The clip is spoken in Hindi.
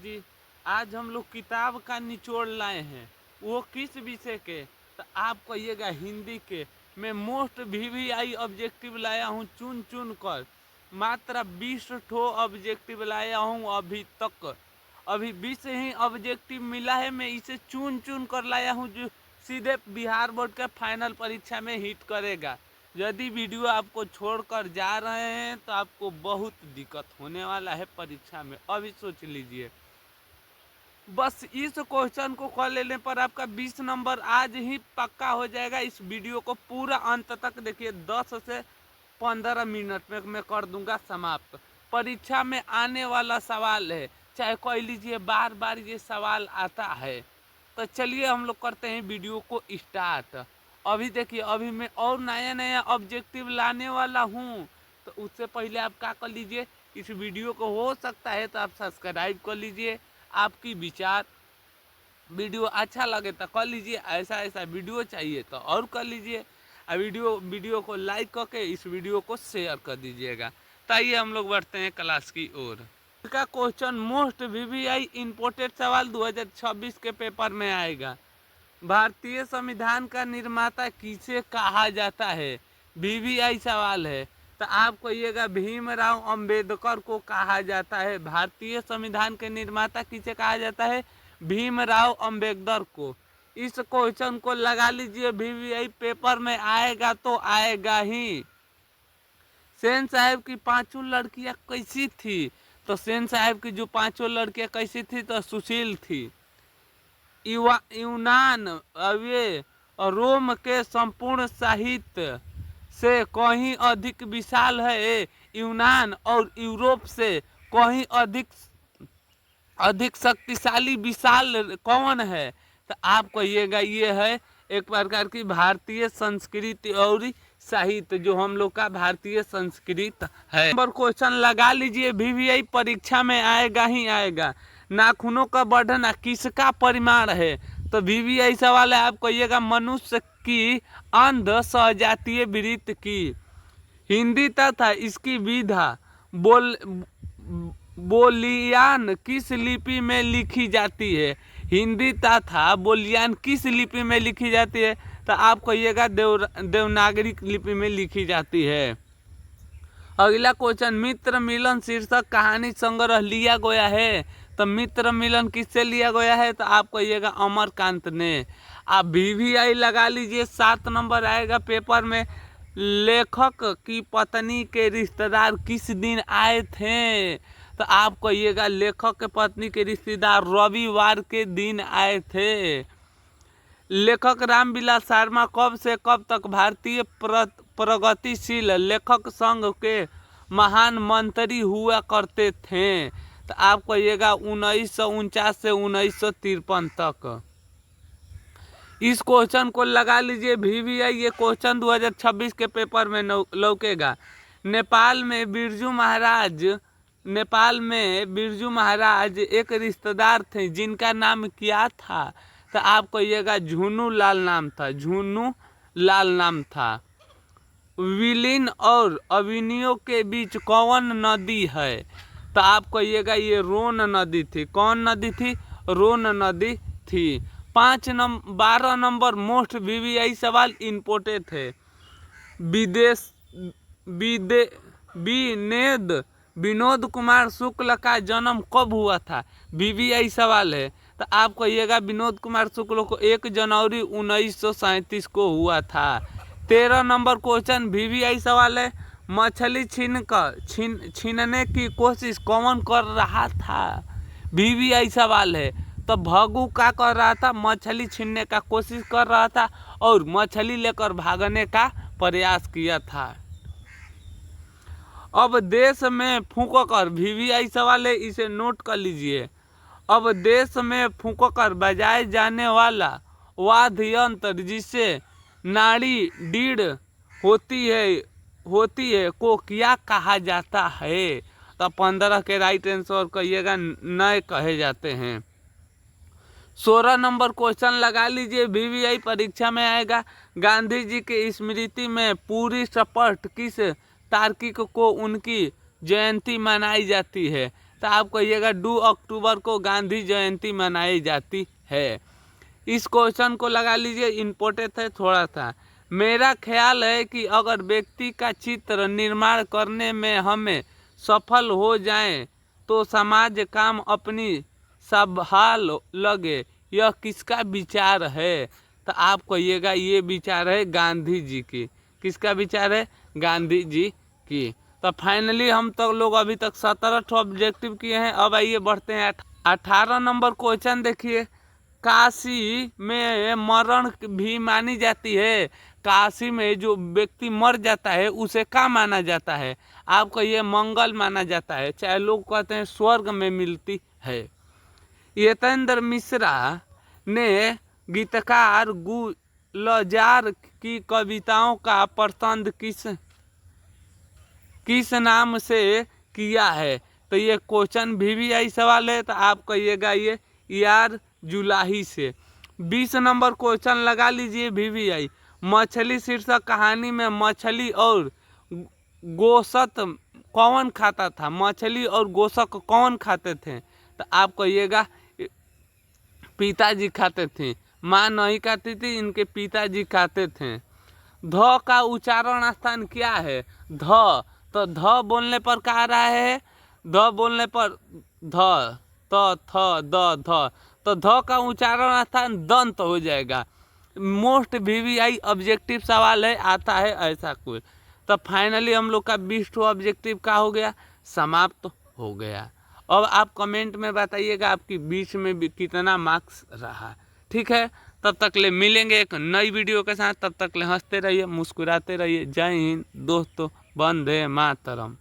जी, आज हम लोग किताब का निचोड़ लाए हैं। वो किस विषय के? तो आप कहिएगा हिंदी के। मैं मोस्ट वीवीआई ऑब्जेक्टिव लाया हूँ चुन चुन कर। मात्र 20 ठो ऑब्जेक्टिव लाया हूँ अभी तक। अभी 20 ही ऑब्जेक्टिव मिला है, मैं इसे चुन चुन कर लाया हूँ जो सीधे बिहार बोर्ड के फाइनल परीक्षा में हिट करेगा। यदि वीडियो आपको छोड़कर जा रहे हैं तो आपको बहुत दिक्कत होने वाला है परीक्षा में, अभी सोच लीजिए। बस इस क्वेश्चन को कर लेने पर आपका 20 नंबर आज ही पक्का हो जाएगा। इस वीडियो को पूरा अंत तक देखिए, 10 से 15 मिनट में मैं कर दूंगा समाप्त। परीक्षा में आने वाला सवाल है, चाहे कह लीजिए बार बार ये सवाल आता है। तो चलिए हम लोग करते हैं वीडियो को स्टार्ट। अभी देखिए, अभी मैं और नया नया ऑब्जेक्टिव लाने वाला हूँ। तो उससे पहले आप क्या कर लीजिए, इस वीडियो को हो सकता है तो आप सब्सक्राइब कर लीजिए। आपकी विचार, वीडियो अच्छा लगे तो कर लीजिए, ऐसा ऐसा वीडियो चाहिए तो और कर लीजिए। वीडियो को लाइक करके इस वीडियो को शेयर कर दीजिएगा। तो आइए हम लोग बढ़ते हैं क्लास की ओर। का क्वेश्चन मोस्ट वीवीआई इंपोर्टेड सवाल 2026 के पेपर में आएगा। भारतीय संविधान का निर्माता किसे कहा जाता है? वीवीआई सवाल है। तो आप कहिएगा भीमराव अंबेडकर को कहा जाता है। भारतीय संविधान के निर्माता किसे कहा जाता है? भीमराव अंबेडकर को। इस क्वेश्चन को लगा लीजिए, वीवीआई पेपर में आएगा तो आएगा ही। सेन साहब की 5 लड़कियां कैसी थी? तो सेन साहब की जो 5 लड़कियां कैसी थी? तो सुशील थी। यूनान अवे रोम के संपूर्ण साहित्य से कहीं अधिक विशाल है। यूनान और यूरोप से कहीं अधिक शक्तिशाली विशाल कौन है? तो आप कहिएगा ये है एक प्रकार की भारतीय संस्कृति और साहित्य, जो हम लोग का भारतीय संस्कृत है। नंबर क्वेश्चन लगा लीजिए, वीवीआई परीक्षा में आएगा ही आएगा। नाखूनों का बढ़ना किसका परिमाण है? तो वीवीआई सवाल है। आप कहिएगा मनुष्य की अंध सजातीय वृत्ति की। हिंदी तथा इसकी विधा बोलियान किस लिपि में लिखी जाती है? हिंदी तथा बोलियान किस लिपि में लिखी जाती है? तो आप कहिएगा देवनागरी लिपि में लिखी जाती है। अगला क्वेश्चन, मित्र मिलन शीर्षक कहानी संग्रह लिया गया है। तो मित्र मिलन किससे लिया गया है? तो आप कहिएगा अमरकांत ने। आप वीवीआई लगा लीजिए, 7 नंबर आएगा पेपर में। लेखक की पत्नी के रिश्तेदार किस दिन आए थे? तो आप कहिएगा लेखक के पत्नी के रिश्तेदार रविवार के दिन आए थे। लेखक रामविलास शर्मा कब से कब तक भारतीय प्रगतिशील लेखक संघ के महान मंत्री हुआ करते थे? तो आप कहिएगा 1949 से 1953 तक। इस क्वेश्चन को लगा लीजिए, वीवीआई ये क्वेश्चन 2026 के पेपर में लौकेगा। नेपाल में बिरजू महाराज एक रिश्तेदार थे जिनका नाम क्या था? तो आप कहिएगा झुन्नू लाल नाम था। झुन्नू लाल नाम था। विलीन और अविनियो के बीच कौन नदी है? तो आप कहिएगा ये रोन नदी थी। कौन नदी थी? रोन नदी थी। 12 नंबर मोस्ट वीवीआई सवाल इंपोर्टेड है। विनोद कुमार शुक्ल का जन्म कब हुआ था? वीवीआई सवाल है। तो आप कहिएगा विनोद कुमार शुक्ल को 1 जनवरी 1937 को हुआ था। 13 नंबर क्वेश्चन वीवीआई सवाल है। मछली छीनने की कोशिश कौन कर रहा था? वीवीआई सवाल है। तो भगू क्या कर रहा था? मछली छीनने का कोशिश कर रहा था और मछली लेकर भागने का प्रयास किया था। अब देश में फूंककर, वीवीआई सवाल है, इसे नोट कर लीजिए। अब देश में फूंककर बजाए जाने वाला वाद्य यंत्र जिसे नाड़ी डीड़ होती है को क्या कहा जाता है? तो 15 के राइट आंसर कहिएगा नए कहे जाते हैं। 16 नंबर क्वेश्चन लगा लीजिए, वीवीआई परीक्षा में आएगा। गांधी जी की स्मृति में पूरी शपथ किस तारीख को उनकी जयंती मनाई जाती है? तो आप कहिएगा 2 अक्टूबर को गांधी जयंती मनाई जाती है। इस क्वेश्चन को लगा लीजिए, इम्पोर्टेंट है थोड़ा सा। मेरा ख्याल है कि अगर व्यक्ति का चित्र निर्माण करने में हमें सफल हो जाएं तो समाज काम अपनी संभाल लगे। यह किसका विचार है? तो आप कहिएगा ये विचार है गांधी जी की। किसका विचार है? गांधी जी की। तो फाइनली हम तो लोग अभी तक 17 ऑब्जेक्टिव किए हैं। अब आइए बढ़ते हैं 18 नंबर क्वेश्चन देखिए। काशी में मरण भी मानी जाती है। काशी में जो व्यक्ति मर जाता है उसे क्या माना जाता है? आप कहिए मंगल माना जाता है, चाहे लोग कहते हैं स्वर्ग में मिलती है। यतेंद्र मिश्रा ने गीतकार गुलजार की कविताओं का पसंद किस नाम से किया है? तो ये क्वेश्चन VVI सवाल है, तो आप कहिएगा ये यार जुलाही से। 20 नंबर क्वेश्चन लगा लीजिए VVI। मछली शीर्षक कहानी में मछली और गोश्त कौन खाता था? मछली और गोश्त कौन खाते थे? तो आप कहिएगा पिताजी खाते थे। माँ नहीं खाती थी, इनके पिताजी खाते थे। ध का उच्चारण स्थान क्या है? ध। तो ध बोलने पर क्या आ रहा है? ध बोलने पर ध, त, थ, द, ध। तो ध का उच्चारण स्थान दंत हो जाएगा। मोस्ट VVI ऑब्जेक्टिव सवाल है, आता है ऐसा कुछ। तो फाइनली हम लोग का 20 ऑब्जेक्टिव का हो गया, समाप्त हो गया। अब आप कमेंट में बताइएगा आपकी 20 में भी कितना मार्क्स रहा। ठीक है, तब तक ले मिलेंगे एक नई वीडियो के साथ। तब तक ले हंसते रहिए, मुस्कुराते रहिए। जय हिंद दोस्तों, वंदे मातरम।